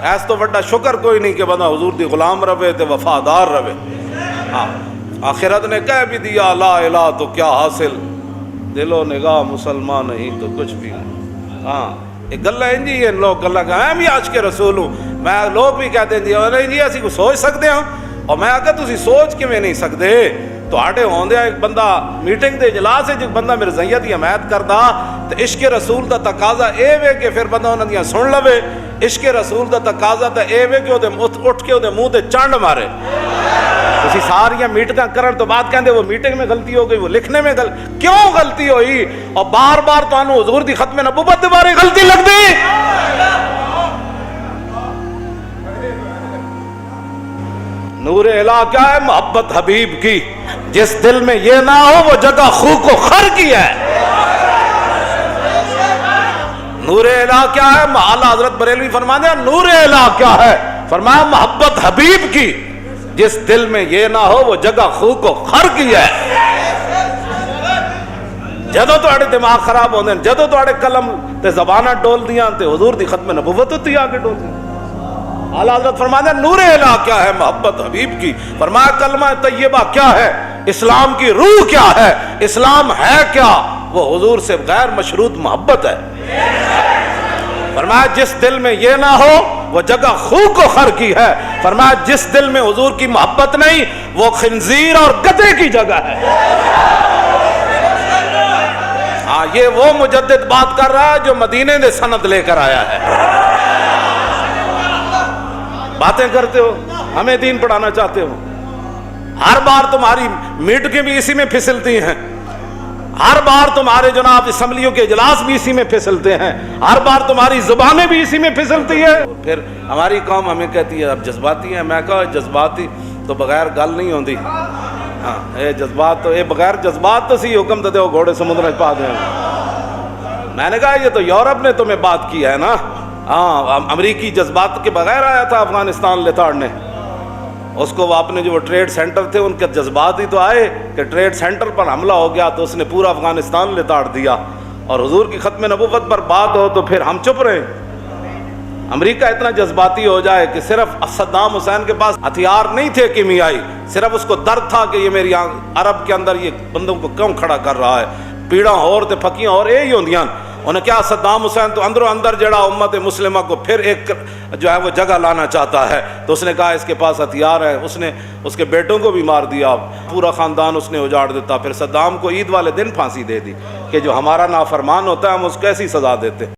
S تو بڑا شکر کوئی نہیں کہ بندہ حضور دی غلام رہے تے وفادار رہے. ہاں آخرت نے کہہ بھی دیا لا الہ تو کیا حاصل، دل و نگاہ مسلمان نہیں تو کچھ بھی نہیں. ہاں یہ گلا انجی یہ لوگ گلا کہ میں بھی آج کے رسول ہوں. میں لوگ بھی کہتے ہیں نہیں جی اسی کو سوچ سکتے ہوں، اور میں آگے تسی سوچ کیویں نہیں سکتے. تواڈے ہوندے ایک بندہ میٹنگ دے اجلاس وچ بندہ مرزائیت دی حمایت کردا تے عشق رسول دا تقاضا اے وے کہ پھر بندہ انہاں دیاں سن لوے. عشق رسول دا تقاضا تے اے وے کہ او دے اٹھ کے او دے منہ تے چنڈ مارے. تسی ساریاں میٹنگاں کرن تو بعد کہندے وہ میٹنگ میں غلطی ہو گئی، وہ لکھنے میں کیوں غلطی ہوئی؟ اور بار بار تانوں حضور دی ختم نبوت دے بارے غلطی لگدی. نور الہ کیا ہے؟ محبت حبیب کی. جس دل میں یہ نہ ہو وہ جگہ خو کو خر کی ہے. نور الہ کیا ہے؟ اعلیٰ حضرت بریلوی فرماتے ہیں نور الہ کیا ہے؟ فرمایا محبت حبیب کی. جس دل میں یہ نہ ہو وہ جگہ خو کو خر کی ہے. جدو تواڈے دماغ خراب ہوندے ہیں، جدو تواڈے قلم تے زباناں ڈول دیاں تے حضور دی ختم نبوت ہوتی آگے ڈول دی. اعلیٰ حضرت فرماتے ہیں نور الہ کیا ہے؟ محبت حبیب کی. فرمایا کلمہ طیبہ کیا ہے؟ اسلام کی روح کیا ہے؟ اسلام ہے کیا؟ وہ حضور سے غیر مشروط محبت ہے. فرمایا جس دل میں یہ نہ ہو وہ جگہ خو کو خر کی ہے. فرمایا جس دل میں حضور کی محبت نہیں وہ خنزیر اور گدھے کی جگہ ہے. ہاں یہ وہ مجدد بات کر رہا ہے جو مدینے سے سند لے کر آیا ہے. باتیں کرتے ہو، ہمیں دین پڑھانا چاہتے ہو. ہر بار تمہاری میٹنگیں بھی اسی میں پھسلتی ہیں، ہر بار تمہارے جناب اسمبلیوں کے اجلاس بھی اسی میں پھسلتے ہیں، ہر بار تمہاری زبانیں بھی اسی میں پھسلتی ہیں. پھر ہماری قوم ہمیں کہتی ہے اب جذباتی ہیں. میں کہا جذباتی تو بغیر گل نہیں ہوندی. ہاں اے جذبات تو اے بغیر جذبات تو سی حکم دے ہو گھوڑے سمندر پا دیں. میں نے کہا یہ تو یورپ نے تمہیں بات کی ہے نا. ہاں امریکی جذبات کے بغیر آیا تھا افغانستان لتاڑنے. اس کو وہ اپنے جو ٹریڈ سینٹر تھے ان کے جذبات ہی تو آئے کہ ٹریڈ سینٹر پر حملہ ہو گیا تو اس نے پورا افغانستان لتاڑ دیا. اور حضور کی ختم نبوت پر بات ہو تو پھر ہم چپ رہے. امریکہ اتنا جذباتی ہو جائے کہ صرف صدام حسین کے پاس ہتھیار نہیں تھے کیمیائی، صرف اس کو درد تھا کہ یہ میری عرب کے اندر یہ بندوں کو کیوں کھڑا کر رہا ہے. پیڑاں اور تے پھکیاں اور یہی ہوندیاں. انہیں کیا صدام حسین تو اندروں اندر جڑا امت مسلمہ کو پھر ایک جو ہے وہ جگہ لانا چاہتا ہے. تو اس نے کہا اس کے پاس ہتھیار ہے. اس نے اس کے بیٹوں کو بھی مار دیا، پورا خاندان اس نے اجاڑ دیتا. پھر صدام کو عید والے دن پھانسی دے دی کہ جو ہمارا نافرمان ہوتا ہے ہم اس کو ایسی سزا دیتے.